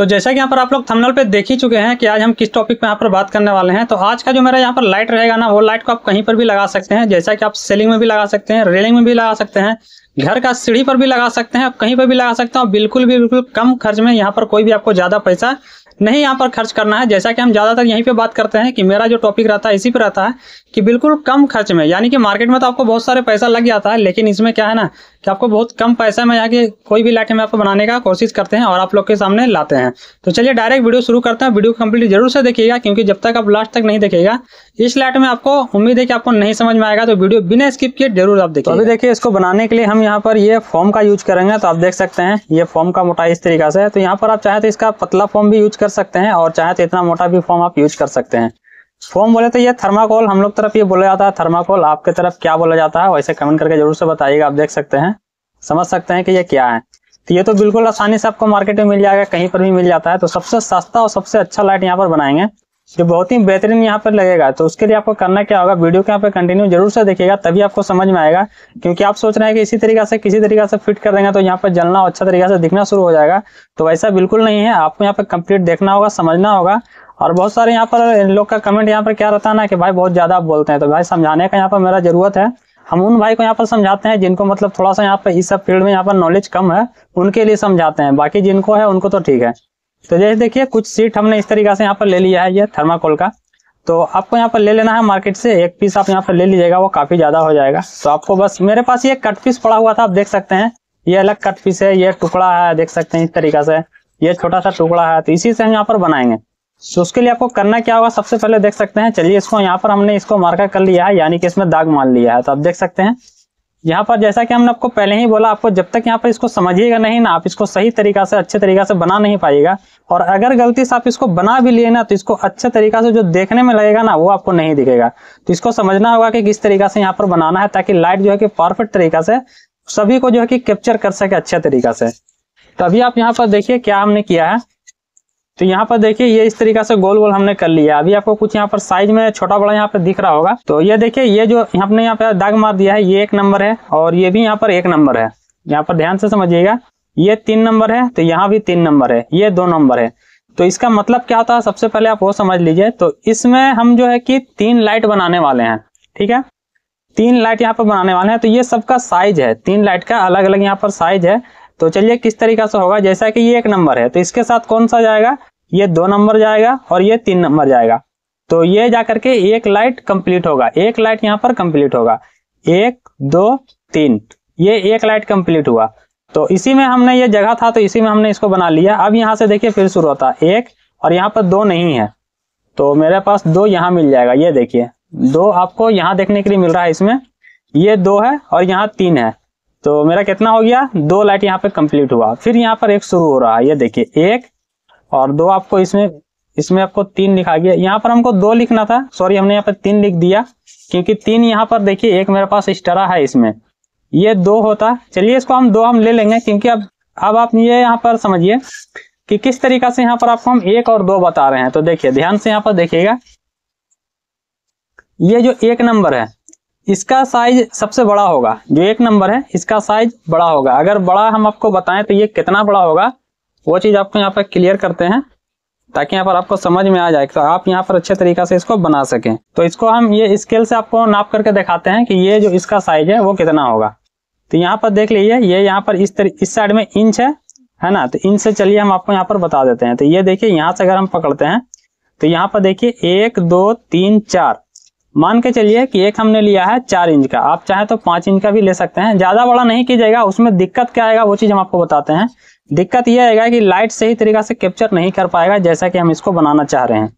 तो जैसा कि यहाँ पर आप लोग थंबनेल पे देख ही चुके हैं कि आज हम किस टॉपिक पे यहाँ पर बात करने वाले हैं। तो आज का जो मेरा यहाँ पर लाइट रहेगा ना, वो लाइट को आप कहीं पर भी लगा सकते हैं। जैसा कि आप सीलिंग में भी लगा सकते हैं, रेलिंग में भी लगा सकते हैं, घर का सीढ़ी पर भी लगा सकते हैं, आप कहीं पर भी लगा सकते हैं। और बिल्कुल कम खर्च में, यहाँ पर कोई भी आपको ज्यादा पैसा नहीं यहाँ पर खर्च करना है। जैसा कि हम ज्यादातर यहीं पे बात करते हैं कि मेरा जो टॉपिक रहता है इसी पे रहता है कि बिल्कुल कम खर्च में, यानी कि मार्केट में तो आपको बहुत सारे पैसा लग जाता है, लेकिन इसमें क्या है ना कि आपको बहुत कम पैसा में जाके कोई भी लाइट हम आपको बनाने का कोशिश करते हैं और आप लोग के सामने लाते हैं। तो चलिए डायरेक्ट वीडियो शुरू करते हैं। वीडियो कंप्लीट जरूर से देखिएगा, क्योंकि जब तक आप लास्ट तक नहीं देखिएगा इस लाइट में आपको उम्मीद है कि आपको नहीं समझ में आएगा। तो वीडियो बिना स्किप किए जरूर आप देखिए। तो अभी देखिए, इसको बनाने के लिए हम यहाँ पर ये फोम का यूज करेंगे। तो आप देख सकते हैं ये फोम का मोटाई इस तरीका से है। तो यहाँ पर आप चाहे तो इसका पतला फोम भी यूज कर सकते हैं और चाहे तो इतना मोटा भी फोम आप यूज कर सकते हैं। फोम बोले तो ये थर्माकोल, हम लोग तरफ ये बोला जाता है थर्माकोल। आपके तरफ क्या बोला जाता है वैसे कमेंट करके जरूर से बताइएगा। आप देख सकते हैं, समझ सकते हैं कि ये क्या है। तो ये तो बिल्कुल आसानी से आपको मार्केट में मिल जाएगा, कहीं पर भी मिल जाता है। तो सबसे सस्ता और सबसे अच्छा लाइट यहाँ पर बनाएंगे जो बहुत ही बेहतरीन यहाँ पर लगेगा। तो उसके लिए आपको करना क्या होगा, वीडियो को यहाँ पे कंटिन्यू जरूर से देखिएगा, तभी आपको समझ में आएगा। क्योंकि आप सोच रहे हैं कि इसी तरीके से किसी तरीके से फिट कर देंगे तो यहाँ पर जलना अच्छा तरीके से दिखना शुरू हो जाएगा। तो वैसा बिल्कुल नहीं है, आपको यहाँ पे कंप्लीट देखना होगा, समझना होगा। और बहुत सारे यहाँ पर लोग का कमेंट यहाँ पर क्या रहता है ना कि भाई बहुत ज्यादा आप बोलते हैं। तो भाई समझाने का यहाँ पर मेरा जरूरत है। हम उन भाई को यहाँ पर समझाते हैं जिनको मतलब थोड़ा सा यहाँ पर इस सब फील्ड में यहाँ पर नॉलेज कम है, उनके लिए समझाते हैं। बाकी जिनको है उनको तो ठीक है। तो जैसे देखिए, कुछ सीट हमने इस तरीके से यहाँ पर ले लिया है, ये थर्माकोल का। तो आपको यहाँ पर ले लेना है मार्केट से, एक पीस आप यहाँ पर ले लीजिएगा, वो काफी ज्यादा हो जाएगा। तो आपको बस, मेरे पास ये कट पीस पड़ा हुआ था, आप देख सकते हैं ये अलग कट पीस है, ये टुकड़ा है, देख सकते हैं इस तरीके से ये छोटा सा टुकड़ा है। तो इसी से हम यहाँ पर बनाएंगे। तो उसके लिए आपको करना क्या होगा, सबसे पहले देख सकते हैं, चलिए इसको यहाँ पर हमने इसको मार्कर कर लिया है, यानी कि इसमें दाग मार लिया है। तो आप देख सकते हैं यहाँ पर, जैसा कि हमने आपको पहले ही बोला, आपको जब तक यहाँ पर इसको समझिएगा नहीं ना, आप इसको सही तरीका से अच्छे तरीका से बना नहीं पाइएगा। और अगर गलती से आप इसको बना भी लिए ना, तो इसको अच्छे तरीका से जो देखने में लगेगा ना, वो आपको नहीं दिखेगा। तो इसको समझना होगा कि किस तरीका से यहाँ पर बनाना है, ताकि लाइट जो है कि परफेक्ट तरीका से सभी को जो है कि कैप्चर कर सके अच्छे तरीका से। तो अभी आप यहाँ पर देखिए क्या हमने किया है। तो यहाँ पर देखिए ये इस तरीका से गोल गोल हमने कर लिया। अभी आपको कुछ यहाँ पर साइज में छोटा बड़ा यहाँ पर दिख रहा होगा। तो ये देखिए, ये जो हमने यहाँ पे दाग मार दिया है, ये 1 नंबर है और ये भी यहाँ पर 1 नंबर है। यहाँ पर ध्यान से समझिएगा, ये 3 नंबर है, तो यहाँ भी 3 नंबर है, ये 2 नंबर है। तो इसका मतलब क्या होता है, सबसे पहले आप वो समझ लीजिए। तो इसमें हम जो है कि 3 लाइट बनाने वाले हैं, ठीक है, 3 लाइट यहाँ पर बनाने वाले हैं। तो ये सबका साइज है, 3 लाइट का अलग अलग यहाँ पर साइज है। तो चलिए किस तरीका से होगा, जैसा कि ये 1 नंबर है, तो इसके साथ कौन सा जाएगा, ये 2 नंबर जाएगा और ये 3 नंबर जाएगा। तो ये जाकर के एक लाइट कंप्लीट होगा, एक लाइट यहाँ पर कंप्लीट होगा। 1 2 3, ये एक लाइट कंप्लीट हुआ। तो इसी में हमने, ये जगह था तो इसी में हमने इसको बना लिया। अब यहाँ से देखिए फिर शुरू होता है 1, और यहाँ पर 2 नहीं है, तो मेरे पास 2 यहाँ मिल जाएगा। ये देखिए 2 आपको यहाँ देखने के लिए मिल रहा है, इसमें ये 2 है और यहाँ 3 है। तो मेरा कितना हो गया, 2 लाइट यहाँ पे कंप्लीट हुआ। फिर यहाँ पर 1 शुरू हो रहा है, ये देखिए 1 और 2 आपको इसमें आपको 3 लिखा गया। यहाँ पर हमको 2 लिखना था, सॉरी हमने यहाँ पर 3 लिख दिया, क्योंकि 3 यहाँ पर देखिए एक मेरे पास एक्स्ट्रा है, इसमें ये 2 होता। चलिए इसको हम 2 हम ले लेंगे, क्योंकि अब आप ये यहाँ पर समझिए कि किस तरीका से यहाँ पर आपको हम 1 और 2 बता रहे हैं। तो देखिए ध्यान से यहाँ पर देखिएगा, ये जो 1 नंबर है इसका साइज सबसे बड़ा होगा। जो 1 नंबर है इसका साइज बड़ा होगा। अगर बड़ा हम आपको बताएं तो ये कितना बड़ा होगा, वो चीज आपको यहाँ पर क्लियर करते हैं, ताकि यहाँ पर आपको समझ में आ जाए, तो आप यहाँ पर अच्छे तरीके से इसको बना सकें। तो इसको हम ये स्केल से आपको नाप करके दिखाते हैं कि ये जो इसका साइज है वो कितना होगा। तो यहाँ पर देख लीजिए, ये यहाँ पर इस साइड में इंच है ना, तो इंच से चलिए हम आपको यहाँ पर बता देते हैं। तो ये देखिए, यहाँ से अगर हम पकड़ते हैं तो यहाँ पर देखिए 1 2 3 4, मान के चलिए कि एक हमने लिया है 4 इंच का, आप चाहे तो 5 इंच का भी ले सकते हैं। ज्यादा बड़ा नहीं कीजिएगा, उसमें दिक्कत क्या आएगा वो चीज हम आपको बताते हैं। दिक्कत यह आएगा कि लाइट सही तरीका से कैप्चर नहीं कर पाएगा जैसा कि हम इसको बनाना चाह रहे हैं।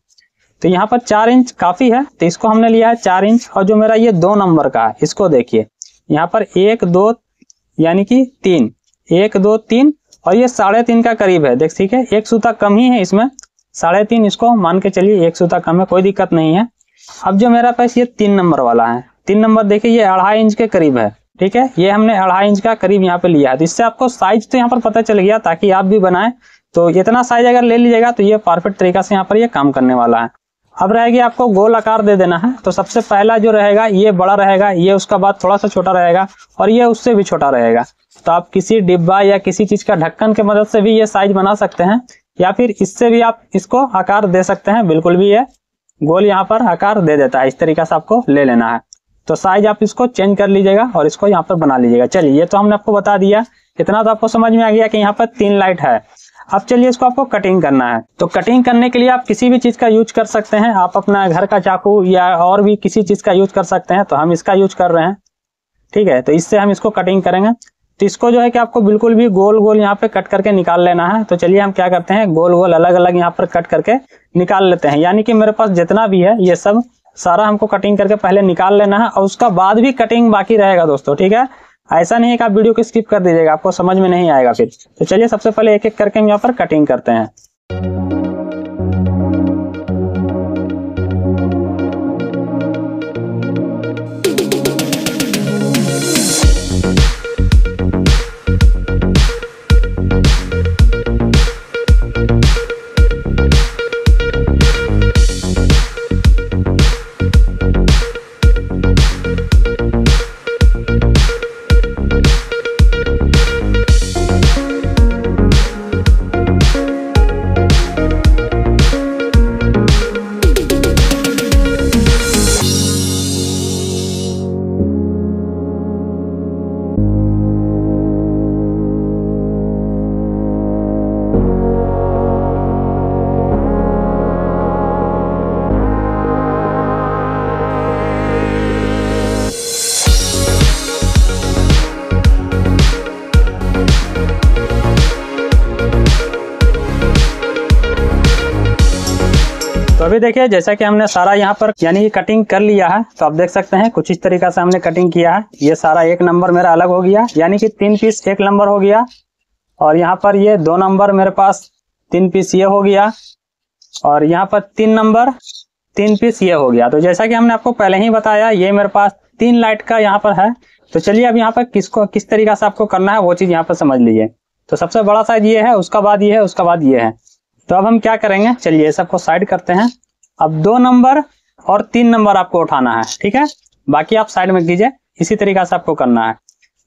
तो यहाँ पर 4 इंच काफी है, तो इसको हमने लिया है 4 इंच। और जो मेरा ये 2 नंबर का है, इसको देखिए यहाँ पर 1 2 यानी कि 3, 1 2 3 और ये 3.5 का करीब है। देख ठीक है, 1 सूता कम ही है इसमें, 3.5 इसको मान के चलिए 1 सूता कम है, कोई दिक्कत नहीं है। अब जो मेरा पास ये 3 नंबर वाला है, 3 नंबर देखिए ये 2.5 इंच के करीब है, ठीक है, ये हमने 2.5 इंच का करीब यहाँ पे लिया है। तो इससे आपको साइज तो यहाँ पर पता चल गया, ताकि आप भी बनाएं तो इतना साइज अगर ले लीजिएगा तो ये परफेक्ट तरीका से यहाँ पर ये काम करने वाला है। अब रहेगी आपको गोल आकार दे देना है। तो सबसे पहला जो रहेगा ये बड़ा रहेगा, ये उसका बाद थोड़ा सा छोटा रहेगा और ये उससे भी छोटा रहेगा। तो आप किसी डिब्बा या किसी चीज का ढक्कन के मदद से भी ये साइज बना सकते हैं। या फिर इससे भी आप इसको आकार दे सकते हैं, बिल्कुल भी ये गोल यहाँ पर आकार दे देता है। इस तरीके से आपको ले लेना है। तो साइज आप इसको चेंज कर लीजिएगा और इसको यहाँ पर बना लीजिएगा। चलिए ये तो हमने आपको बता दिया, इतना तो आपको समझ में आ गया कि यहाँ पर 3 लाइट है। अब चलिए इसको आपको कटिंग करना है। तो कटिंग करने के लिए आप किसी भी चीज का यूज कर सकते हैं, आप अपना घर का चाकू या और भी किसी चीज का यूज कर सकते हैं। तो हम इसका यूज कर रहे हैं, ठीक है। तो इससे हम इसको कटिंग करेंगे। तो इसको जो है कि आपको बिल्कुल भी गोल गोल यहाँ पे कट करके निकाल लेना है। तो चलिए हम क्या करते हैं, गोल गोल अलग अलग यहाँ पर कट करके निकाल लेते हैं। यानी कि मेरे पास जितना भी है ये सब सारा हमको कटिंग करके पहले निकाल लेना है और उसका बाद भी कटिंग बाकी रहेगा दोस्तों, ठीक है। ऐसा नहीं है कि आप वीडियो को स्किप कर दीजिएगा, आपको समझ में नहीं आएगा फिर। तो चलिए सबसे पहले एक एक करके हम यहाँ पर कटिंग करते हैं। तो अभी देखिए जैसा कि हमने सारा यहाँ पर यानी कि कटिंग कर लिया है। तो आप देख सकते हैं कुछ इस तरीका से हमने कटिंग किया है। ये सारा 1 नंबर मेरा अलग हो गया, यानी कि 3 पीस 1 नंबर हो गया। और यहाँ पर ये 2 नंबर मेरे पास 3 पीस ये हो गया। और यहाँ पर 3 नंबर 3 पीस ये हो गया। तो जैसा कि हमने आपको पहले ही बताया, ये मेरे पास 3 लाइट का यहाँ पर है। तो चलिए अब यहाँ पर किस तरीका से आपको करना है वो चीज़ यहाँ पर समझ लीजिए। तो सबसे बड़ा साइज ये है, उसका बाद ये है, उसका बाद ये है। तो अब हम क्या करेंगे, चलिए सबको साइड करते हैं। अब 2 नंबर और 3 नंबर आपको उठाना है, ठीक है। बाकी आप साइड में कीजिए, इसी तरीका से आपको करना है।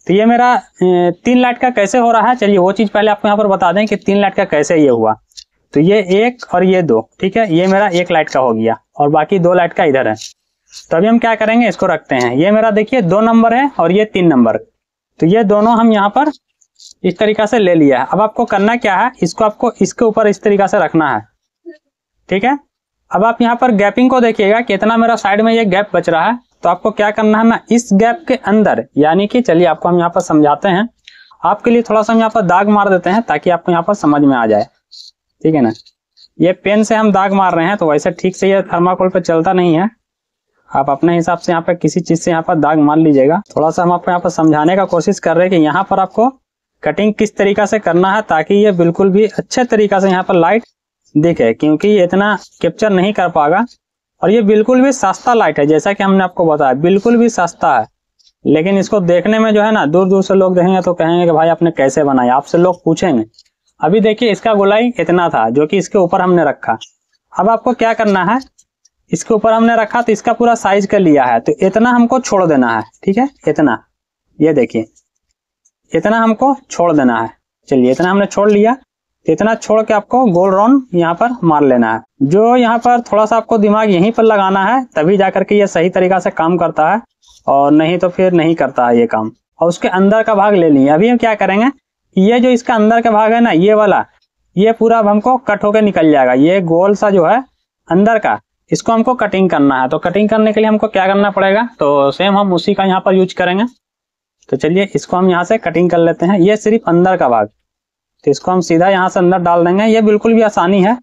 तो ये मेरा 3 लाइट का कैसे हो रहा है, चलिए वो चीज़ पहले आपको यहाँ पर बता दें कि 3 लाइट का कैसे ये हुआ। तो ये 1 और ये 2, ठीक है। ये मेरा 1 लाइट का हो गया और बाकी 2 लाइट का इधर है। तो अभी हम क्या करेंगे, इसको रखते हैं। ये मेरा देखिए 2 नंबर है और ये 3 नंबर। तो ये दोनों हम यहाँ पर इस तरीका से ले लिया है। अब आपको करना क्या है, इसको आपको इसके ऊपर इस तरीका से रखना है, ठीक है। अब आप यहाँ पर गैपिंग को देखिएगा, कितना मेरा साइड में ये गैप बच रहा है। तो आपको क्या करना है ना, इस गैप के अंदर, यानी कि चलिए आपको हम यहाँ पर समझाते हैं। आपके लिए थोड़ा सा हम यहाँ पर दाग मार देते हैं ताकि आपको यहाँ पर समझ में आ जाए, ठीक है ना। ये पेन से हम दाग मार रहे हैं, तो वैसे ठीक से ये थर्माकोल पे चलता नहीं है। आप अपने हिसाब से यहाँ पर किसी चीज से यहाँ पर दाग मार लीजिएगा। थोड़ा सा हम आपको यहाँ पर समझाने का कोशिश कर रहे हैं कि यहाँ पर आपको कटिंग किस तरीका से करना है ताकि ये बिल्कुल भी अच्छे तरीका से यहाँ पर लाइट दिखे, क्योंकि ये इतना कैप्चर नहीं कर पाएगा। और ये बिल्कुल भी सस्ता लाइट है, जैसा कि हमने आपको बताया, बिल्कुल भी सस्ता है। लेकिन इसको देखने में जो है ना, दूर दूर से लोग देखेंगे तो कहेंगे कि भाई आपने कैसे बनाया, आपसे लोग पूछेंगे। अभी देखिए इसका गोलाई इतना था जो कि इसके ऊपर हमने रखा। अब आपको क्या करना है, इसके ऊपर हमने रखा तो इसका पूरा साइज कर लिया है, तो इतना हमको छोड़ देना है, ठीक है। इतना, ये देखिए इतना हमको छोड़ देना है। चलिए इतना हमने छोड़ लिया। इतना छोड़ के आपको गोल राउंड यहाँ पर मार लेना है। जो यहाँ पर थोड़ा सा आपको दिमाग यहीं पर लगाना है, तभी जाकर के ये सही तरीका से काम करता है, और नहीं तो फिर नहीं करता है ये काम। और उसके अंदर का भाग ले लिए। अभी हम क्या करेंगे, ये जो इसका अंदर का भाग है ना, ये वाला, ये पूरा अब हमको कट होकर निकल जाएगा। ये गोल सा जो है अंदर का, इसको हमको कटिंग करना है। तो कटिंग करने के लिए हमको क्या करना पड़ेगा, तो सेम हम उसी का यहाँ पर यूज करेंगे। तो चलिए इसको हम यहाँ से कटिंग कर लेते हैं। ये सिर्फ अंदर का भाग, तो इसको हम सीधा यहाँ से अंदर डाल देंगे। ये बिल्कुल भी आसानी है,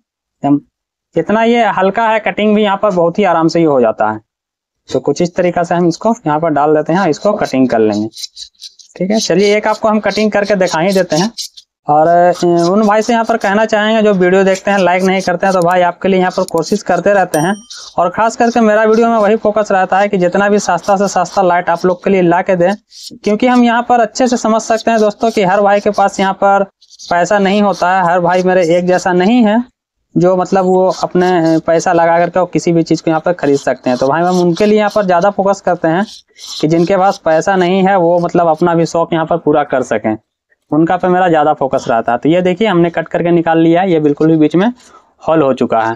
इतना ये हल्का है, कटिंग भी यहाँ पर बहुत ही आराम से ही हो जाता है। तो कुछ इस तरीका से हम इसको यहाँ पर डाल देते हैं, इसको कटिंग कर लेंगे, ठीक है। चलिए एक आपको हम कटिंग करके दिखा ही देते हैं। और उन भाई से यहाँ पर कहना चाहेंगे जो वीडियो देखते हैं लाइक नहीं करते हैं, तो भाई आपके लिए यहाँ पर कोशिश करते रहते हैं। और खास करके मेरा वीडियो में वही फोकस रहता है कि जितना भी सस्ता से सस्ता लाइट आप लोग के लिए ला के दें, क्योंकि हम यहाँ पर अच्छे से समझ सकते हैं दोस्तों कि हर भाई के पास यहाँ पर पैसा नहीं होता है। हर भाई मेरे एक जैसा नहीं है जो मतलब वो अपने पैसा लगा करके और किसी भी चीज़ को यहाँ पर खरीद सकते हैं। तो भाई हम उनके लिए यहाँ पर ज़्यादा फोकस करते हैं कि जिनके पास पैसा नहीं है वो मतलब अपना भी शौक यहाँ पर पूरा कर सकें। उनका पे मेरा ज़्यादा फोकस रहता है। तो ये देखिए हमने कट करके निकाल लिया है, ये बिल्कुल भी बीच में हॉल हो चुका है।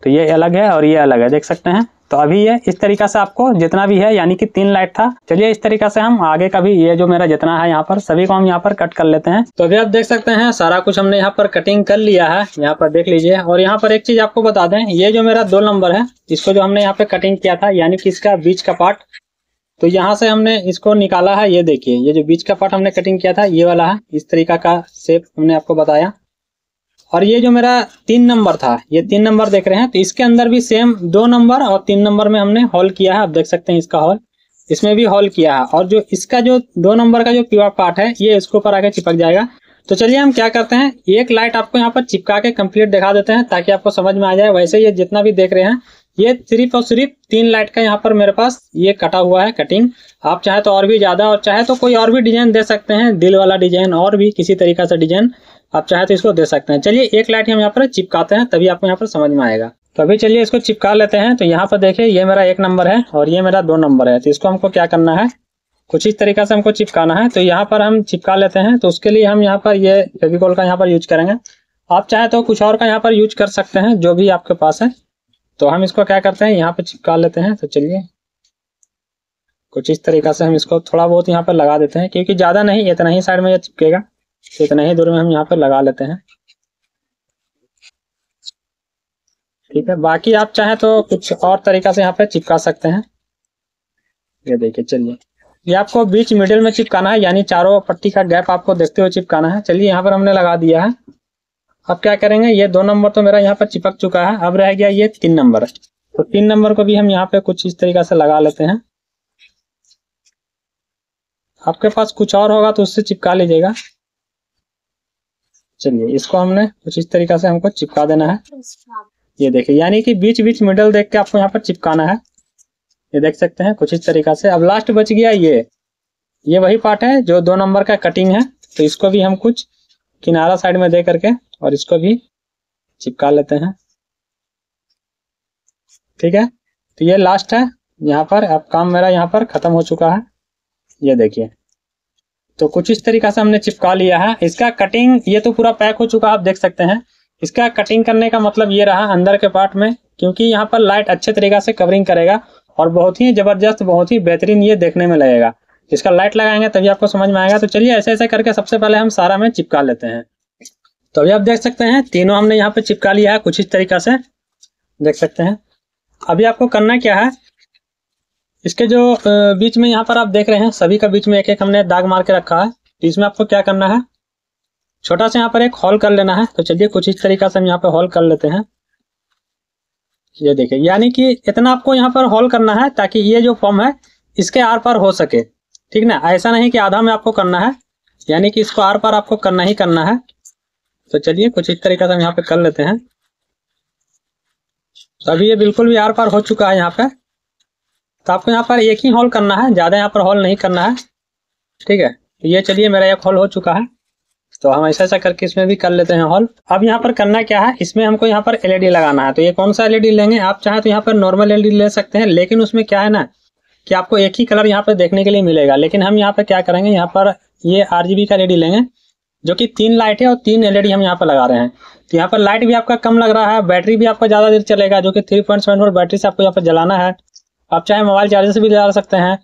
तो ये अलग है और ये अलग है, देख सकते हैं। तो अभी ये इस तरीका से आपको जितना भी है, यानी कि 3 लाइट था। चलिए इस तरीका से हम आगे का भी ये जो मेरा जितना है यहाँ पर सभी को हम यहाँ पर कट कर लेते हैं। तो अभी आप देख सकते हैं सारा कुछ हमने यहाँ पर कटिंग कर लिया है, यहाँ पर देख लीजिए। और यहाँ पर एक चीज आपको बता दें, ये जो मेरा 2 नंबर है, इसको जो हमने यहाँ पे कटिंग किया था, यानी कि इसका बीच का पार्ट, तो यहाँ से हमने इसको निकाला है। ये देखिए, ये जो बीच का पार्ट हमने कटिंग किया था ये वाला है, इस तरीका का शेप हमने आपको बताया। और ये जो मेरा 3 नंबर था, ये 3 नंबर देख रहे हैं, तो इसके अंदर भी सेम 2 नंबर और 3 नंबर में हमने होल किया है। आप देख सकते हैं इसका होल, इसमें भी होल किया है। और जो इसका जो 2 नंबर का जो प्योर पार्ट है, ये इसके ऊपर आके चिपक जाएगा। तो चलिए हम क्या करते हैं, एक लाइट आपको यहाँ पर चिपका के कंप्लीट दिखा देते हैं ताकि आपको समझ में आ जाए। वैसे ये जितना भी देख रहे हैं, ये सिर्फ और सिर्फ 3 लाइट का यहाँ पर मेरे पास ये कटा हुआ है कटिंग। आप चाहे तो और भी ज्यादा, और चाहे तो कोई और भी डिजाइन दे सकते हैं, दिल वाला डिजाइन और भी किसी तरीका से डिजाइन आप चाहे तो इसको दे सकते हैं। चलिए एक लाइट हम यहाँ पर चिपकाते हैं, तभी आपको यहाँ पर समझ में आएगा। तो अभी चलिए इसको चिपका लेते हैं। तो यहाँ पर देखिए, ये मेरा 1 नंबर है और ये मेरा 2 नंबर है। तो इसको हमको क्या करना है, कुछ इस तरीका से हमको चिपकाना है। तो यहाँ पर हम चिपका लेते हैं। तो उसके लिए हम यहाँ पर ये फेविकोल का यहाँ पर यूज करेंगे। आप चाहे तो कुछ और का यहाँ पर यूज कर सकते हैं, जो भी आपके पास है। तो हम इसको क्या करते हैं, यहाँ पर चिपका लेते हैं। तो चलिए कुछ इस तरीका से हम इसको थोड़ा बहुत यहाँ पर लगा देते हैं, क्योंकि ज्यादा नहीं, इतना ही साइड में ये चिपकेगा, तो इतना ही दूर में हम यहाँ पर लगा लेते हैं। ठीक है, बाकी आप चाहे तो कुछ और तरीका से यहाँ पे चिपका सकते हैं। ये देखिए, चलिए ये आपको बीच मिडिल में चिपकाना है, यानी चारों पट्टी का गैप आपको देखते हुए चिपकाना है। चलिए यहाँ पर हमने लगा दिया है। अब क्या करेंगे, ये 2 नंबर तो मेरा यहाँ पर चिपक चुका है, अब रह गया ये 3 नंबर। तो 3 नंबर को भी हम यहाँ पे कुछ इस तरीका से लगा लेते हैं। आपके पास कुछ और होगा तो उससे चिपका लीजिएगा। चलिए इसको हमने कुछ इस तरीका से हमको चिपका देना है। ये देखिए, यानी कि बीच बीच मिडल देख के आपको यहाँ पर चिपकाना है। ये देख सकते हैं कुछ इस तरीका से। अब लास्ट बच गया ये वही पार्ट है जो 2 नंबर का कटिंग है। तो इसको भी हम कुछ किनारा साइड में दे करके और इसको भी चिपका लेते हैं। ठीक है, तो ये लास्ट है यहाँ पर। अब काम मेरा यहाँ पर खत्म हो चुका है। ये देखिए, तो कुछ इस तरीका से हमने चिपका लिया है। इसका कटिंग ये तो पूरा पैक हो चुका है, आप देख सकते हैं। इसका कटिंग करने का मतलब ये रहा अंदर के पार्ट में, क्योंकि यहाँ पर लाइट अच्छे तरीका से कवरिंग करेगा और बहुत ही जबरदस्त, बहुत ही बेहतरीन ये देखने में लगेगा। इसका लाइट लगाएंगे तभी आपको समझ में आएगा। तो चलिए ऐसे ऐसे करके सबसे पहले हम सारा में चिपका लेते हैं। तो अभी आप देख सकते हैं तीनों हमने यहाँ पे चिपका लिया है कुछ इस तरीका से, देख सकते हैं। अभी आपको करना क्या है, इसके जो बीच में यहाँ पर आप देख रहे हैं सभी का बीच में एक एक हमने दाग मार के रखा है। तो इसमें आपको क्या करना है, छोटा सा यहाँ पर एक होल कर लेना है। तो चलिए कुछ इस तरीका से हम यहाँ पे होल कर लेते हैं। ये देखिए, यानी कि इतना आपको यहाँ पर होल करना है ताकि ये जो फॉर्म है इसके आर पार हो सके। ठीक ना, ऐसा नहीं कि आधा में आपको करना है, यानी कि इसको आर पार आपको करना ही करना है। तो चलिए कुछ इस तरीका से हम यहाँ पे कर लेते हैं। तो अभी ये बिल्कुल भी आर पार हो चुका है यहाँ पे। तो आपको यहाँ पर एक ही होल करना है, ज्यादा यहाँ पर होल नहीं करना है। ठीक है, तो ये चलिए मेरा एक होल हो चुका है। तो हम ऐसा ऐसा करके इसमें भी कर लेते हैं होल। अब यहाँ पर करना क्या है, इसमें हमको यहाँ पर एलईडी लगाना है। तो ये कौन सा एलईडी लेंगे, आप चाहे तो यहाँ पर नॉर्मल एलईडी ले सकते हैं, लेकिन उसमें क्या है ना कि आपको एक ही कलर यहाँ पर देखने के लिए मिलेगा। लेकिन हम यहाँ पर क्या करेंगे, यहाँ पर ये RGB का एलईडी लेंगे, जो कि 3 लाइट है और 3 एलईडी हम यहाँ पर लगा रहे हैं। तो यहाँ पर लाइट भी आपका कम लग रहा है, बैटरी भी आपका ज्यादा देर चलेगा, जो कि 3.7 वोल्ट बैटरी से आपको यहाँ पर जलाना है। आप चाहे मोबाइल चार्जर से भी जला सकते हैं।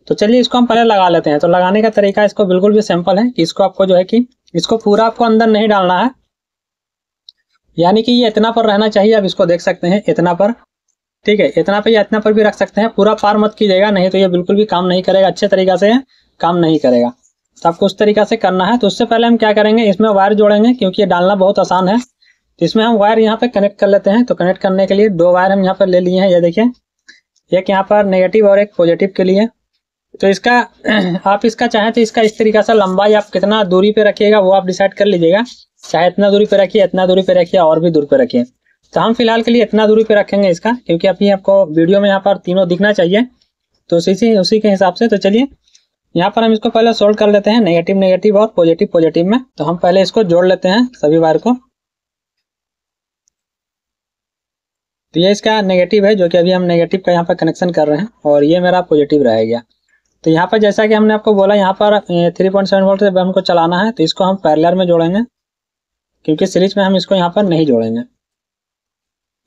तो चलिए इसको हम पहले लगा लेते हैं। तो लगाने का तरीका इसको बिल्कुल भी सिंपल है कि इसको आपको जो है कि इसको पूरा आपको अंदर नहीं डालना है, यानी कि ये इतना पर रहना चाहिए। आप इसको देख सकते हैं इतना पर, ठीक है, इतना पे या इतना पर भी रख सकते हैं, पूरा पार मत कीजिएगा, नहीं तो ये बिल्कुल भी काम नहीं करेगा, अच्छे तरीका से काम नहीं करेगा। तो आपको उस तरीका से करना है। तो उससे पहले हम क्या करेंगे, इसमें वायर जोड़ेंगे, क्योंकि ये डालना बहुत आसान है। तो इसमें हम वायर यहाँ पे कनेक्ट कर लेते हैं। तो कनेक्ट करने के लिए 2 वायर हम यहाँ पर ले लिए हैं। ये देखिए, एक यहाँ पर नेगेटिव और एक पॉजिटिव के लिए। तो इसका आप इसका चाहे तो इसका इस तरीका से लंबाई आप कितना दूरी पे रखिएगा वो आप डिसाइड कर लीजिएगा। चाहे इतना दूरी पे रखिए, इतना दूरी पे रखिए, और भी दूर पे रखिए। तो हम फिलहाल के लिए इतना दूरी पे रखेंगे इसका, क्योंकि अभी आपको वीडियो में यहाँ पर तीनों दिखना चाहिए। तो उसी के हिसाब से। तो चलिए यहाँ पर हम इसको पहले सोल्ड कर लेते हैं, नेगेटिव नेगेटिव और पॉजिटिव पॉजिटिव में। तो हम पहले इसको जोड़ लेते हैं सभी वायर को। तो ये इसका नेगेटिव है, जो कि अभी हम नेगेटिव का यहाँ पर कनेक्शन कर रहे हैं, और ये मेरा पॉजिटिव रह गया। तो यहाँ पर जैसा कि हमने आपको बोला, यहाँ पर 3.7 वोल्ट से हमको चलाना है, तो इसको हम पैरेलल में जोड़ेंगे, क्योंकि सीरीज में हम इसको यहाँ पर नहीं जोड़ेंगे।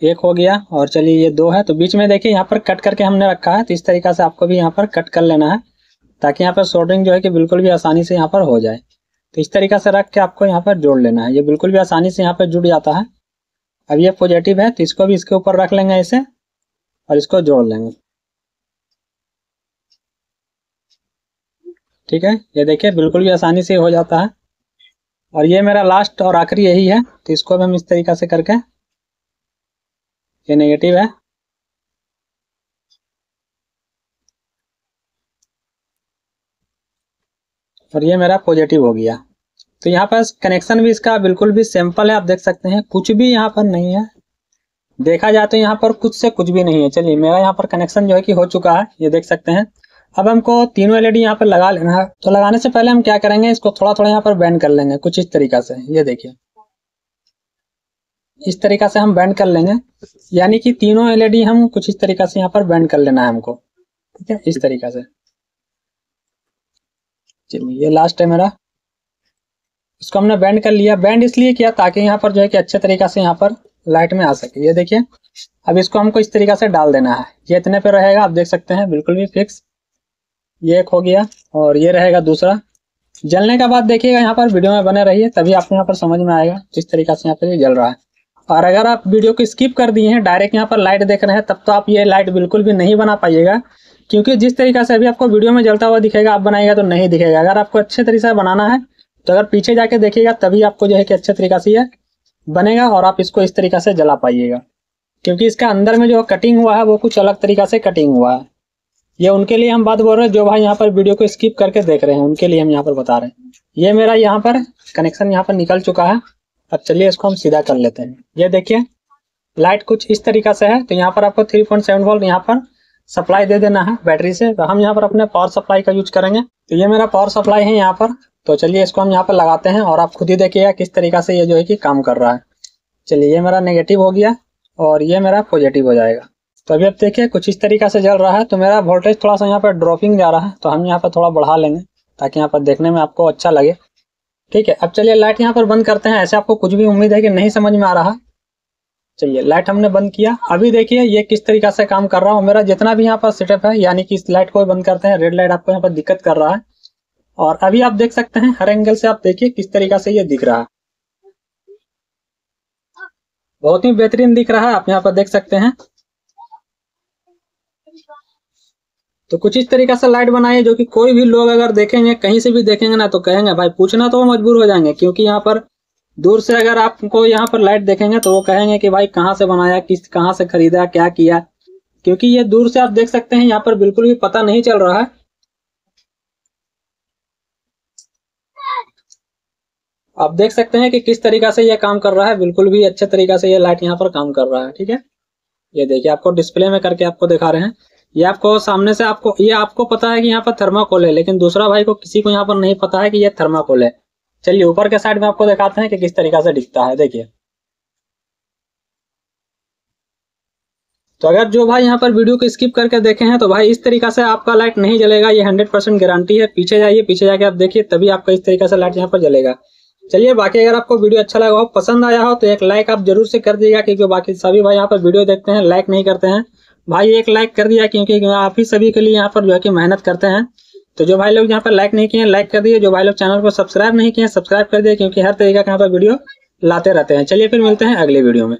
एक हो गया, और चलिए ये 2 है। तो बीच में देखिए यहाँ पर कट करके हमने रखा है, तो इस तरीका से आपको भी यहाँ पर कट कर लेना है, ताकि यहाँ पर सोल्डरिंग जो है कि बिल्कुल भी आसानी से यहाँ पर हो जाए। तो इस तरीका से रख के आपको यहाँ पर जोड़ लेना है, ये बिल्कुल भी आसानी से यहाँ पर जुड़ जाता है। अब ये पॉजिटिव है, तो इसको भी इसके ऊपर रख लेंगे ऐसे, और इसको जोड़ लेंगे। ठीक है, ये देखिए बिल्कुल भी आसानी से हो जाता है। और ये मेरा लास्ट और आखिरी यही है, तो इसको भी हम इस तरीका से करके, ये नेगेटिव है, और ये मेरा पॉजिटिव हो गया। तो यहाँ पर कनेक्शन भी इसका बिल्कुल भी सिंपल है, आप देख सकते हैं, कुछ भी यहाँ पर नहीं है। देखा जाए तो यहाँ पर कुछ से कुछ भी नहीं है। चलिए, मेरा यहाँ पर कनेक्शन जो है कि हो चुका है, ये देख सकते हैं। अब हमको तीनों एलईडी यहाँ पर लगा लेना है। तो लगाने से पहले हम क्या करेंगे, इसको थोड़ा थोड़ा यहाँ पर बेंड कर लेंगे, कुछ इस तरीका से। ये देखिए, इस तरीका से हम बेंड कर लेंगे, यानी कि तीनों एलईडी हम कुछ इस तरीका से यहाँ पर बेंड कर लेना है हमको। ठीक है, इस तरीका से। चलिए, ये लास्ट है मेरा, इसको हमने बेंड कर लिया। बेंड इसलिए किया ताकि यहाँ पर जो है कि अच्छे तरीका से यहाँ पर लाइट में आ सके। ये देखिए, अब इसको हमको इस तरीका से डाल देना है। ये इतने पे रहेगा, आप देख सकते हैं, बिल्कुल भी फिक्स। ये एक हो गया, और ये रहेगा दूसरा। जलने का बाद देखिएगा, यहाँ पर वीडियो में बने रहिए, तभी आपको यहाँ पर समझ में आएगा किस तरीका से यहाँ पर ये जल रहा है। और अगर आप वीडियो को स्किप कर दिए हैं, डायरेक्ट यहाँ पर लाइट देख रहे हैं, तब तो आप ये लाइट बिल्कुल भी नहीं बना पाइएगा, क्योंकि जिस तरीका से अभी आपको वीडियो में जलता हुआ दिखेगा, आप बनाएगा तो नहीं दिखेगा। अगर आपको अच्छे तरीके से बनाना है, तो अगर पीछे जाके देखिएगा, तभी आपको जो है कि अच्छे तरीका से ये बनेगा, और आप इसको इस तरीका से जला पाइएगा। क्योंकि इसका अंदर में जो कटिंग हुआ है वो कुछ अलग तरीका से कटिंग हुआ है। ये उनके लिए हम बात बोल रहे हैं जो भाई यहाँ पर वीडियो को स्किप करके देख रहे हैं, उनके लिए हम यहाँ पर बता रहे हैं। ये मेरा यहाँ पर कनेक्शन यहाँ पर निकल चुका है। अब चलिए इसको हम सीधा कर लेते हैं। ये देखिए, लाइट कुछ इस तरीका से है। तो यहाँ पर आपको 3.7 वोल्ट यहाँ पर सप्लाई दे देना है बैटरी से। तो हम यहाँ पर अपने पावर सप्लाई का यूज करेंगे। तो ये मेरा पावर सप्लाई है यहाँ पर। तो चलिए इसको हम यहाँ पर लगाते हैं, और आप खुद ही देखिएगा किस तरीका से ये जो है कि काम कर रहा है। चलिए, ये मेरा नेगेटिव हो गया, और ये मेरा पॉजिटिव हो जाएगा। तो अभी आप देखिए कुछ इस तरीका से जल रहा है। तो मेरा वोल्टेज थोड़ा सा यहाँ पर ड्रॉपिंग जा रहा है, तो हम यहाँ पर थोड़ा बढ़ा लेंगे, ताकि यहाँ पर देखने में आपको अच्छा लगे। ठीक है, अब चलिए लाइट यहाँ पर बंद करते हैं। ऐसे आपको कुछ भी उम्मीद है कि नहीं समझ में आ रहा। चलिए, लाइट हमने बंद किया। अभी देखिए ये किस तरीका से काम कर रहा है। मेरा जितना भी यहाँ पर सेटअप है, यानी कि इस लाइट को बंद करते हैं, रेड लाइट आपको यहाँ पर दिक्कत कर रहा है। और अभी आप देख सकते हैं, हर एंगल से आप देखिए किस तरीका से ये दिख रहा है। बहुत ही बेहतरीन दिख रहा है, आप यहाँ पर देख सकते हैं। तो कुछ इस तरीका से लाइट बनाइए, जो कि कोई भी लोग अगर देखेंगे, कहीं से भी देखेंगे ना, तो कहेंगे भाई, पूछना तो वो मजबूर हो जाएंगे। क्योंकि यहाँ पर दूर से अगर आपको यहाँ पर लाइट देखेंगे, तो वो कहेंगे कि भाई कहाँ से बनाया, कहाँ से खरीदा, क्या किया। क्योंकि ये दूर से आप देख सकते हैं, यहाँ पर बिल्कुल भी पता नहीं चल रहा है। आप देख सकते हैं कि किस तरीका से ये काम कर रहा है। बिल्कुल भी अच्छे तरीका से ये लाइट यहाँ पर काम कर रहा है। ठीक है, ये देखिए, आपको डिस्प्ले में करके आपको दिखा रहे हैं। ये आपको सामने से आपको पता है कि यहाँ पर थर्माकोल है, लेकिन दूसरा भाई को किसी को यहाँ पर नहीं पता है कि ये थर्माकोल है। चलिए ऊपर के साइड में आपको दिखाते हैं कि किस तरीका से दिखता है। देखिए, तो अगर जो भाई यहाँ पर वीडियो को स्किप करके देखे हैं, तो भाई इस तरीका से आपका लाइट नहीं जलेगा, ये 100% गारंटी है। पीछे जाइए, पीछे जाके आप देखिए, तभी आपका इस तरीका से लाइट यहाँ पर जलेगा। चलिए, बाकी अगर आपको वीडियो अच्छा लगा हो, पसंद आया हो, तो एक लाइक आप जरूर से कर दीजिएगा, क्योंकि बाकी सभी भाई यहाँ पर वीडियो देखते हैं, लाइक नहीं करते हैं। भाई एक लाइक कर दिया, क्योंकि आप ही सभी के लिए यहाँ पर जो है कि मेहनत करते हैं। तो जो भाई लोग यहाँ पर लाइक नहीं किए, लाइक कर दिए। जो भाई लोग चैनल को सब्सक्राइब नहीं किए, सब्सक्राइब कर दिए, क्योंकि हर तरीके का यहाँ पर वीडियो लाते रहते हैं। चलिए फिर मिलते हैं अगले वीडियो में।